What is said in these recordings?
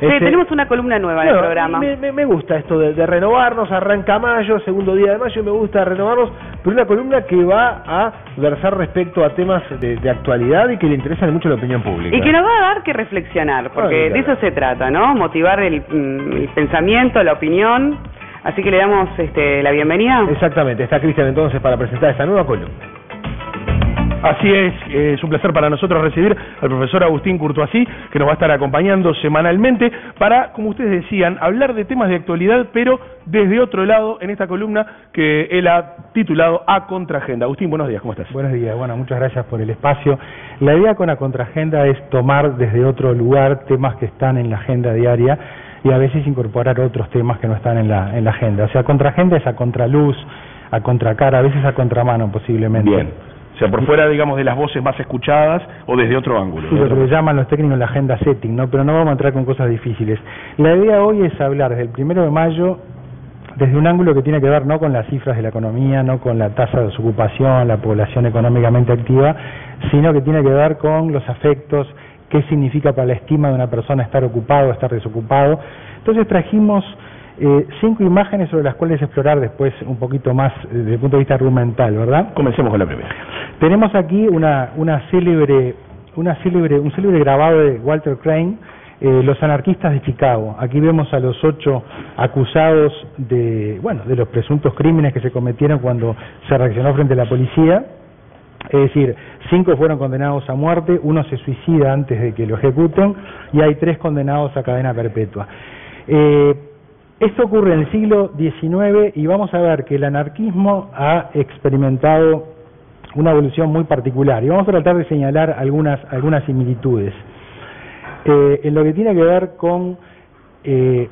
Sí, tenemos una columna nueva en el programa. Me gusta esto de renovarnos, arranca mayo, segundo día de mayo, me gusta renovarnos, pero una columna que va a versar respecto a temas de actualidad y que le interesan mucho a la opinión pública. Y que nos va a dar que reflexionar, porque de eso se trata, ¿no? Motivar el pensamiento, la opinión. Así que le damos la bienvenida. Exactamente, está Cristian entonces para presentar esta nueva columna. Así es un placer para nosotros recibir al profesor Agustín Courtoisí, que nos va a estar acompañando semanalmente para, como ustedes decían, hablar de temas de actualidad, pero desde otro lado, en esta columna que él ha titulado A Contraagenda. Agustín, buenos días, ¿cómo estás? Buenos días, bueno, muchas gracias por el espacio. La idea con A Contraagenda es tomar desde otro lugar temas que están en la agenda diaria y a veces incorporar otros temas que no están en la agenda. O sea, A Contraagenda es a contraluz, a contracara, a veces a contramano posiblemente. Bien. O sea, por fuera, digamos, de las voces más escuchadas o desde otro ángulo. Sí, lo que le llaman los técnicos la agenda setting, ¿no? Pero no vamos a entrar con cosas difíciles. La idea hoy es hablar desde el 1 de mayo desde un ángulo que tiene que ver no con las cifras de la economía, no con la tasa de desocupación, la población económicamente activa, sino que tiene que ver con los afectos, qué significa para la estima de una persona estar ocupado o estar desocupado. Entonces trajimos 5 imágenes sobre las cuales explorar después un poquito más desde el punto de vista argumental, ¿verdad? Comencemos con la primera. Tenemos aquí un célebre grabado de Walter Crane, Los anarquistas de Chicago. Aquí vemos a los 8 acusados de los presuntos crímenes que se cometieron cuando se reaccionó frente a la policía. Es decir, 5 fueron condenados a muerte, 1 se suicida antes de que lo ejecuten y hay 3 condenados a cadena perpetua. Esto ocurre en el siglo XIX y vamos a ver que el anarquismo ha experimentado una evolución muy particular y vamos a tratar de señalar algunas similitudes. En lo que tiene que ver con el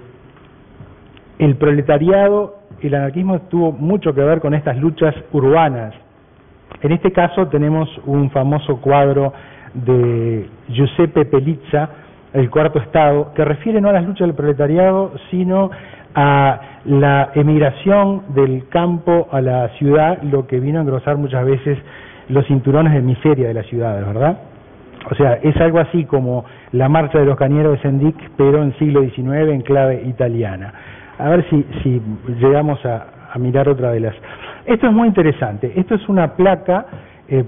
proletariado, el anarquismo tuvo mucho que ver con estas luchas urbanas. En este caso tenemos un famoso cuadro de Giuseppe Pelizza, El Cuarto Estado, que refiere no a las luchas del proletariado, sino a la emigración del campo a la ciudad, lo que vino a engrosar muchas veces los cinturones de miseria de las ciudades, ¿verdad? O sea, es algo así como la marcha de los cañeros de Sendic, pero en siglo XIX en clave italiana. A ver si llegamos a mirar otra de las... Esto es muy interesante. Esto es una placa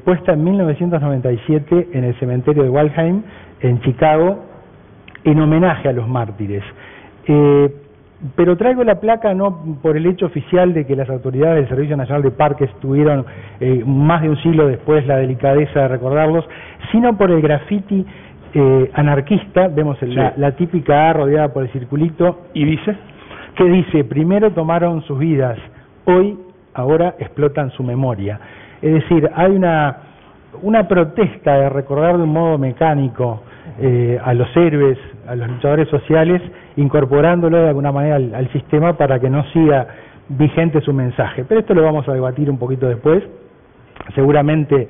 puesta en 1997 en el cementerio de Waldheim, en Chicago, en homenaje a los mártires. Pero traigo la placa no por el hecho oficial de que las autoridades del Servicio Nacional de Parques tuvieron más de un siglo después la delicadeza de recordarlos, sino por el graffiti anarquista. Vemos la típica A rodeada por el circulito. ¿Y dice? Que dice, primero tomaron sus vidas, ahora explotan su memoria. Es decir, hay una protesta de recordar de un modo mecánico a los héroes, a los luchadores sociales, incorporándolo de alguna manera al sistema para que no siga vigente su mensaje. Pero esto lo vamos a debatir un poquito después, seguramente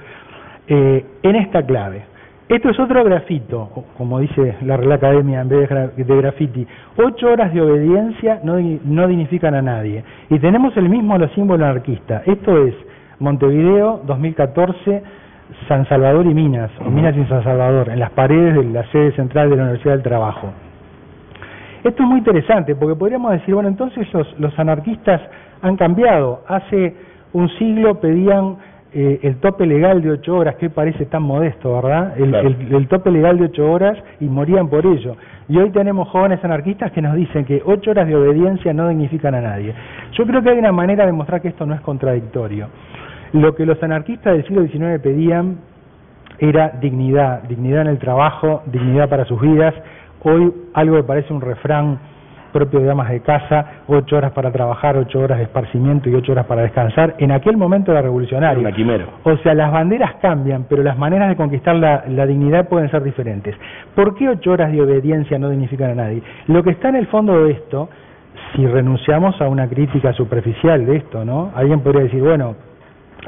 en esta clave. Esto es otro grafito, como dice la Real Academia en vez de graffiti. 8 horas de obediencia no dignifican a nadie. Y tenemos el mismo los símbolos anarquistas. Esto es Montevideo, 2014, San Salvador y Minas, o Minas y San Salvador, en las paredes de la sede central de la Universidad del Trabajo. Esto es muy interesante porque podríamos decir, bueno, entonces los anarquistas han cambiado. Hace un siglo pedían el tope legal de 8 horas, que parece tan modesto, ¿verdad? El tope legal de 8 horas y morían por ello. Y hoy tenemos jóvenes anarquistas que nos dicen que 8 horas de obediencia no dignifican a nadie. Yo creo que hay una manera de mostrar que esto no es contradictorio. Lo que los anarquistas del siglo XIX pedían era dignidad en el trabajo, dignidad para sus vidas. Hoy algo que parece un refrán propio de amas de casa, 8 horas para trabajar, 8 horas de esparcimiento y 8 horas para descansar. En aquel momento era revolucionario. Una quimera. O sea, las banderas cambian, pero las maneras de conquistar la dignidad pueden ser diferentes. ¿Por qué 8 horas de obediencia no dignifican a nadie? Lo que está en el fondo de esto, si renunciamos a una crítica superficial de esto, ¿no? Alguien podría decir, bueno,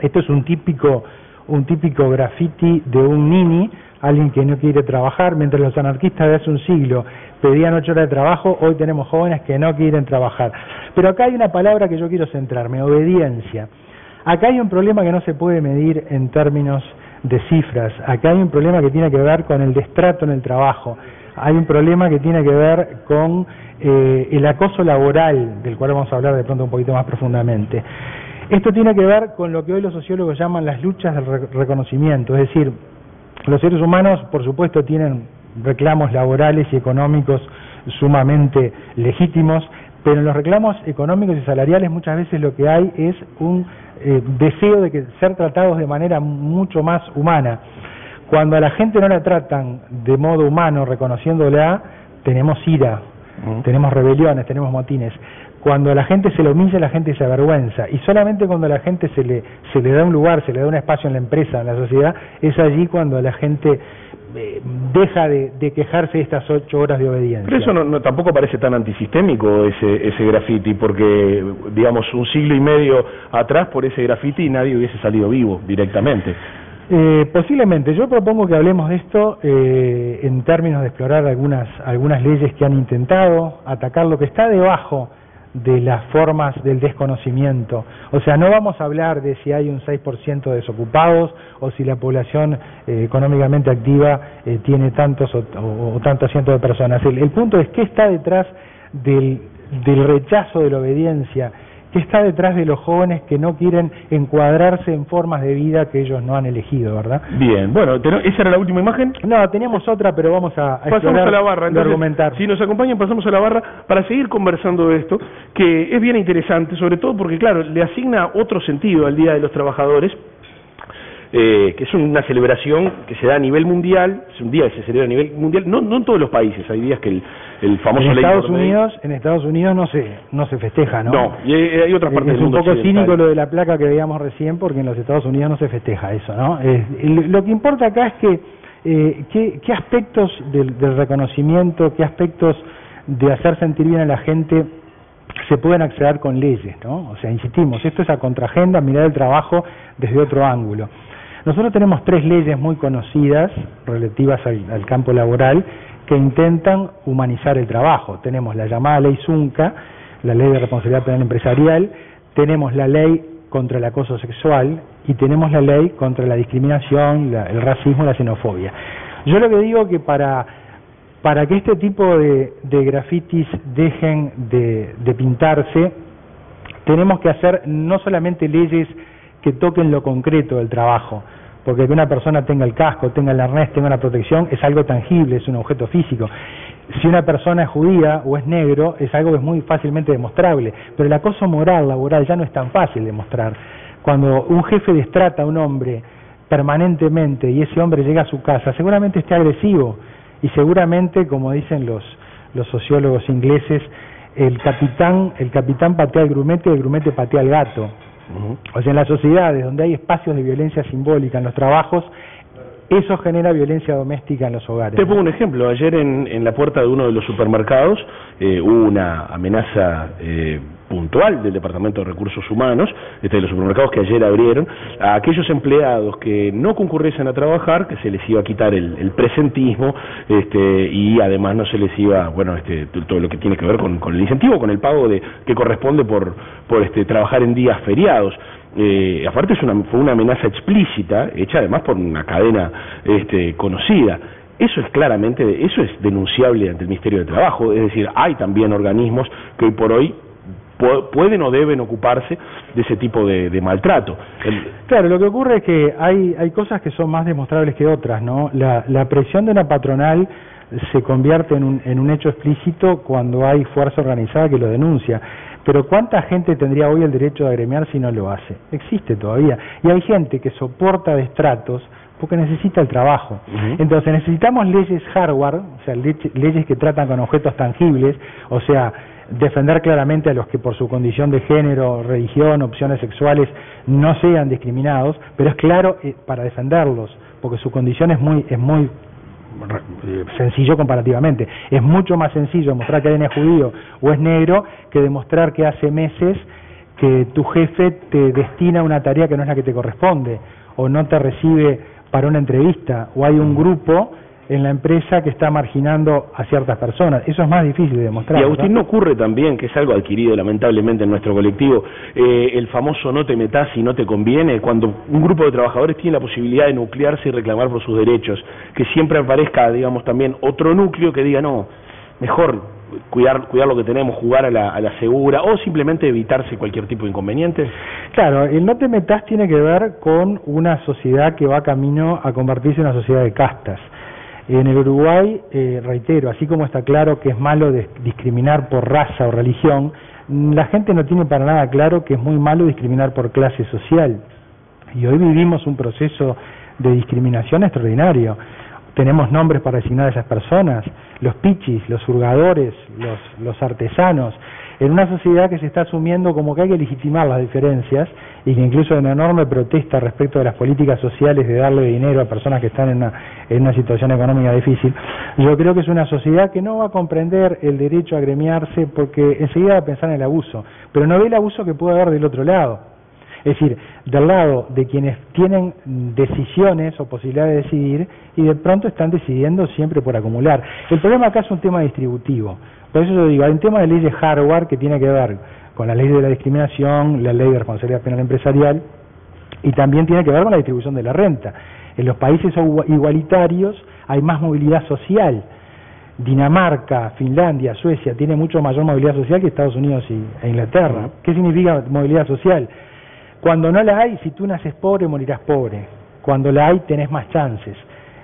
esto es un típico graffiti de un nini, alguien que no quiere trabajar, mientras los anarquistas de hace un siglo pedían 8 horas de trabajo, hoy tenemos jóvenes que no quieren trabajar. Pero acá hay una palabra que yo quiero centrarme, obediencia. Acá hay un problema que no se puede medir en términos de cifras, acá hay un problema que tiene que ver con el destrato en el trabajo. hay un problema que tiene que ver con el acoso laboral, del cual vamos a hablar de pronto un poquito más profundamente. Esto tiene que ver con lo que hoy los sociólogos llaman las luchas del reconocimiento, es decir, los seres humanos, por supuesto, tienen reclamos laborales y económicos sumamente legítimos, pero en los reclamos económicos y salariales muchas veces lo que hay es un deseo de ser tratados de manera mucho más humana. Cuando a la gente no la tratan de modo humano, reconociéndola, tenemos ira, tenemos rebeliones, tenemos motines. Cuando a la gente se le humilla, la gente se avergüenza. Y solamente cuando a la gente se le da un lugar, se le da un espacio en la empresa, en la sociedad, es allí cuando la gente deja de quejarse de estas 8 horas de obediencia. Pero eso tampoco parece tan antisistémico ese graffiti, porque, digamos, un siglo y medio atrás por ese graffiti nadie hubiese salido vivo directamente. Posiblemente. Yo propongo que hablemos de esto en términos de explorar algunas leyes que han intentado atacar lo que está debajo de las formas del desconocimiento. O sea, no vamos a hablar de si hay un 6% de desocupados o si la población económicamente activa tiene tantos o tantos cientos de personas. El punto es qué está detrás del rechazo de la obediencia, qué está detrás de los jóvenes que no quieren encuadrarse en formas de vida que ellos no han elegido, ¿verdad? Bien, bueno, ¿esa era la última imagen? No, teníamos otra, pero vamos a pasamos a la barra, entonces, argumentar. Si nos acompañan, pasamos a la barra para seguir conversando de esto, que es bien interesante, sobre todo porque, claro, le asigna otro sentido al Día de los Trabajadores, que es una celebración que se da a nivel mundial, es un día que se celebra a nivel mundial, no en todos los países, hay días que el famoso en Estados Unidos no se festeja, ¿no? No, y hay otras partes del mundo. Es un poco cínico lo de la placa que veíamos recién, porque en los Estados Unidos no se festeja eso, ¿no? Lo que importa acá es que qué aspectos del reconocimiento, qué aspectos de hacer sentir bien a la gente se pueden acceder con leyes, ¿no? O sea, insistimos, esto es a contraagenda, mirar el trabajo desde otro ángulo. Nosotros tenemos 3 leyes muy conocidas relativas al campo laboral que intentan humanizar el trabajo. Tenemos la llamada Ley Zunca, la Ley de Responsabilidad Penal Empresarial, tenemos la Ley contra el Acoso Sexual y tenemos la Ley contra la Discriminación, el racismo y la xenofobia. Yo lo que digo que para que este tipo de grafitis dejen de pintarse, tenemos que hacer no solamente leyes que toquen lo concreto del trabajo, porque que una persona tenga el casco, tenga el arnés, tenga una protección, es algo tangible, es un objeto físico. Si una persona es judía o es negro, es algo que es muy fácilmente demostrable, pero el acoso moral, laboral, ya no es tan fácil de mostrar. Cuando un jefe destrata a un hombre permanentemente y ese hombre llega a su casa, seguramente esté agresivo y seguramente, como dicen los sociólogos ingleses, el capitán patea al grumete y el grumete patea al gato. O sea, en las sociedades donde hay espacios de violencia simbólica en los trabajos, eso genera violencia doméstica en los hogares. Te pongo un ejemplo. Ayer en la puerta de uno de los supermercados hubo una amenaza puntual del Departamento de Recursos Humanos, de los supermercados que ayer abrieron, a aquellos empleados que no concurriesen a trabajar, que se les iba a quitar el presentismo, y además no se les iba, todo lo que tiene que ver con el incentivo, con el pago que corresponde por trabajar en días feriados. Aparte fue una amenaza explícita, hecha además por una cadena conocida. Eso es denunciable ante el Ministerio de Trabajo, es decir, hay también organismos que hoy por hoy pueden o deben ocuparse de ese tipo de maltrato. Claro, lo que ocurre es que hay cosas que son más demostrables que otras, ¿no? La presión de una patronal se convierte en un hecho explícito cuando hay fuerza organizada que lo denuncia. Pero ¿cuánta gente tendría hoy el derecho de agremiar si no lo hace? Existe todavía. Y hay gente que soporta destratos porque necesita el trabajo. Entonces necesitamos leyes hardware, o sea, leyes que tratan con objetos tangibles, o sea, defender claramente a los que por su condición de género, religión, opciones sexuales no sean discriminados, pero es claro para defenderlos, porque su condición es muy sencillo comparativamente. Es mucho más sencillo demostrar que alguien es judío o es negro que demostrar que hace meses que tu jefe te destina una tarea que no es la que te corresponde, o no te recibe para una entrevista, o hay un grupo en la empresa que está marginando a ciertas personas. Eso es más difícil de demostrar. Y Agustín, ¿no ocurre también, que es algo adquirido lamentablemente en nuestro colectivo, el famoso no te metas si no te conviene, cuando un grupo de trabajadores tiene la posibilidad de nuclearse y reclamar por sus derechos, que siempre aparezca, digamos, también otro núcleo que diga, no, mejor cuidar lo que tenemos, jugar a la segura, o simplemente evitarse cualquier tipo de inconveniente? Claro, el no te metas tiene que ver con una sociedad que va camino a convertirse en una sociedad de castas. En el Uruguay, reitero, así como está claro que es malo discriminar por raza o religión, la gente no tiene para nada claro que es muy malo discriminar por clase social. Y hoy vivimos un proceso de discriminación extraordinario. Tenemos nombres para designar a esas personas, los pichis, los hurgadores, los artesanos, en una sociedad que se está asumiendo como que hay que legitimar las diferencias y que incluso hay una enorme protesta respecto de las políticas sociales de darle dinero a personas que están en una situación económica difícil. Yo creo que es una sociedad que no va a comprender el derecho a agremiarse porque enseguida va a pensar en el abuso, pero no ve el abuso que puede haber del otro lado. Es decir, del lado de quienes tienen decisiones o posibilidad de decidir y de pronto están decidiendo siempre por acumular. El problema acá es un tema distributivo. Por eso yo digo, hay un tema de ley de hardware que tiene que ver con la ley de la discriminación, la ley de responsabilidad penal empresarial y también tiene que ver con la distribución de la renta. En los países igualitarios hay más movilidad social. Dinamarca, Finlandia, Suecia tiene mucho mayor movilidad social que Estados Unidos e Inglaterra. ¿Qué significa movilidad social? Cuando no la hay, si tú naces pobre, morirás pobre. Cuando la hay, tenés más chances.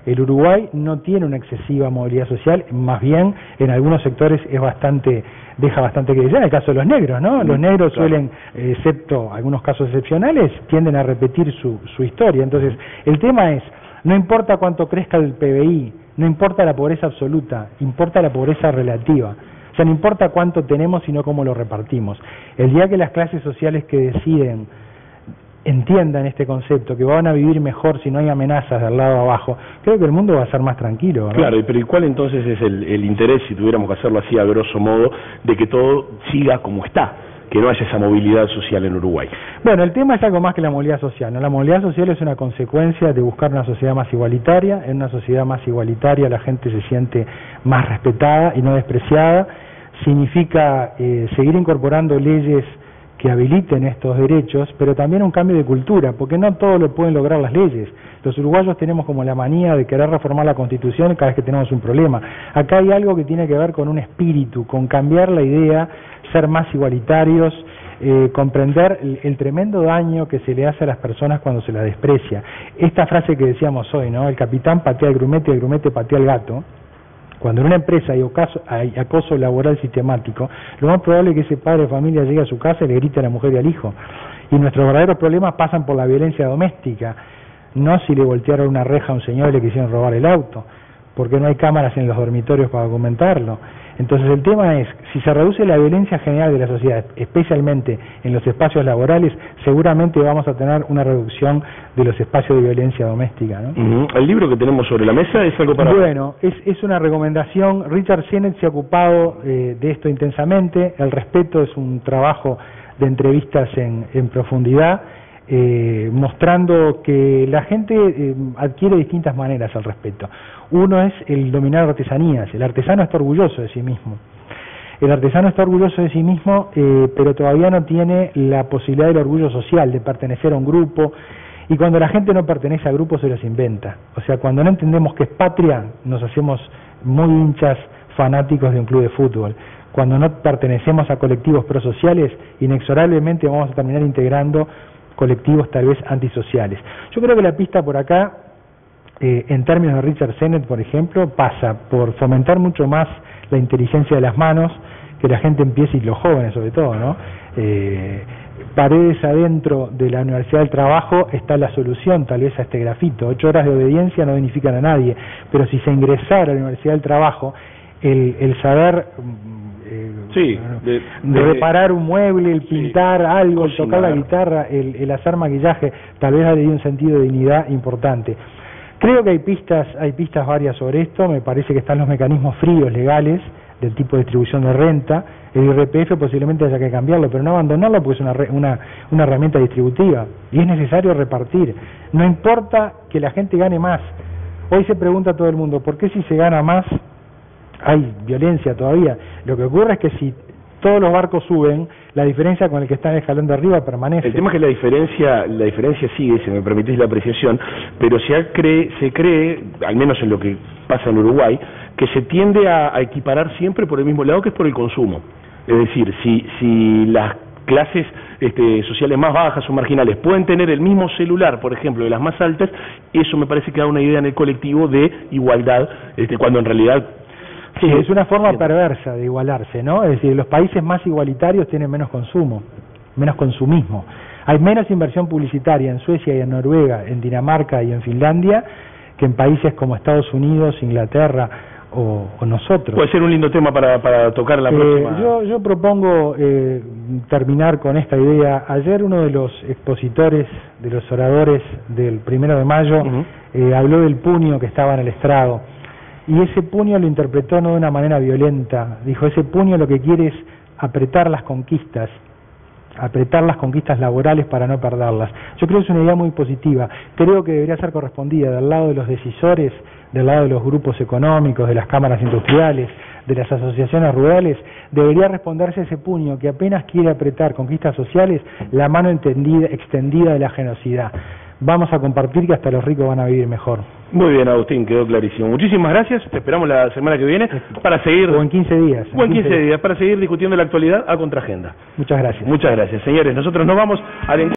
El Uruguay no tiene una excesiva movilidad social, más bien en algunos sectores deja bastante que desear. En el caso de los negros, ¿no? Los negros suelen, excepto algunos casos excepcionales, tienden a repetir su historia. Entonces, el tema es, no importa cuánto crezca el PBI, no importa la pobreza absoluta, importa la pobreza relativa. O sea, no importa cuánto tenemos, sino cómo lo repartimos. El día que las clases sociales que deciden entiendan este concepto, que van a vivir mejor si no hay amenazas del lado abajo, creo que el mundo va a ser más tranquilo, ¿no? Claro, pero ¿y cuál entonces es el interés, si tuviéramos que hacerlo así a grosso modo, de que todo siga como está, que no haya esa movilidad social en Uruguay? Bueno, el tema es algo más que la movilidad social, ¿no? La movilidad social es una consecuencia de buscar una sociedad más igualitaria. En una sociedad más igualitaria la gente se siente más respetada y no despreciada. Significa seguir incorporando leyes que habiliten estos derechos, pero también un cambio de cultura, porque no todo lo pueden lograr las leyes. Los uruguayos tenemos como la manía de querer reformar la Constitución cada vez que tenemos un problema. Acá hay algo que tiene que ver con un espíritu, con cambiar la idea, ser más igualitarios, comprender el tremendo daño que se le hace a las personas cuando se las desprecia. Esta frase que decíamos hoy, ¿no? El capitán patea al grumete y el grumete patea al gato. Cuando en una empresa hay acoso laboral sistemático, lo más probable es que ese padre de familia llegue a su casa y le grite a la mujer y al hijo. Y nuestros verdaderos problemas pasan por la violencia doméstica, no si le voltearon una reja a un señor y le quisieron robar el auto, porque no hay cámaras en los dormitorios para documentarlo. Entonces el tema es, si se reduce la violencia general de la sociedad, especialmente en los espacios laborales, seguramente vamos a tener una reducción de los espacios de violencia doméstica, ¿no? El libro que tenemos sobre la mesa es algo para... Bueno, es una recomendación. Richard Sennett se ha ocupado de esto intensamente. El respeto es un trabajo de entrevistas en profundidad, mostrando que la gente adquiere distintas maneras al respeto. Uno es el dominar artesanías. El artesano está orgulloso de sí mismo. El artesano está orgulloso de sí mismo, pero todavía no tiene la posibilidad del orgullo social, de pertenecer a un grupo. Y cuando la gente no pertenece a grupos, se los inventa. O sea, cuando no entendemos que es patria, nos hacemos muy hinchas fanáticos de un club de fútbol. Cuando no pertenecemos a colectivos prosociales, inexorablemente vamos a terminar integrando colectivos tal vez antisociales. Yo creo que la pista por acá, en términos de Richard Sennett, por ejemplo, pasa por fomentar mucho más la inteligencia de las manos, que la gente empiece, y los jóvenes sobre todo, ¿no? Paredes adentro de la Universidad del Trabajo está la solución tal vez a este grafito. 8 horas de obediencia no dignifican a nadie, pero si se ingresara a la Universidad del Trabajo, el saber de reparar un mueble, el pintar algo, el tocar la guitarra, el hacer maquillaje, tal vez le dé un sentido de dignidad importante. Creo que hay pistas varias sobre esto. Me parece que están los mecanismos fríos legales del tipo de distribución de renta. El IRPF posiblemente haya que cambiarlo, pero no abandonarlo porque es una herramienta distributiva y es necesario repartir. No importa que la gente gane más. Hoy se pregunta a todo el mundo, ¿por qué si se gana más hay violencia todavía? Lo que ocurre es que si todos los barcos suben, la diferencia con el que está en el escalón de arriba permanece. El tema es que la diferencia sigue, si me permitís la apreciación, pero se cree, al menos en lo que pasa en Uruguay, que se tiende a equiparar siempre por el mismo lado, que es por el consumo. Es decir, si las clases sociales más bajas o marginales pueden tener el mismo celular, por ejemplo, de las más altas, eso me parece que da una idea en el colectivo de igualdad, cuando en realidad... Sí, es una forma perversa de igualarse, ¿no? Es decir, los países más igualitarios tienen menos consumo, menos consumismo. Hay menos inversión publicitaria en Suecia y en Noruega, en Dinamarca y en Finlandia, que en países como Estados Unidos, Inglaterra o nosotros. Puede ser un lindo tema para tocar en la próxima. Yo propongo terminar con esta idea. Ayer uno de los expositores, de los oradores del 1 de mayo, habló del puño que estaba en el estrado. Y ese puño lo interpretó no de una manera violenta. Dijo, ese puño lo que quiere es apretar las conquistas laborales para no perderlas. Yo creo que es una idea muy positiva. Creo que debería ser correspondida del lado de los decisores, del lado de los grupos económicos, de las cámaras industriales, de las asociaciones rurales. Debería responderse ese puño que apenas quiere apretar conquistas sociales, la mano extendida de la generosidad. Vamos a compartir que hasta los ricos van a vivir mejor. Muy bien, Agustín, quedó clarísimo. Muchísimas gracias, te esperamos la semana que viene para seguir... O en 15 días. O en 15 días, para seguir discutiendo la actualidad a contraagenda. Muchas gracias. Muchas gracias. Señores, nosotros nos vamos al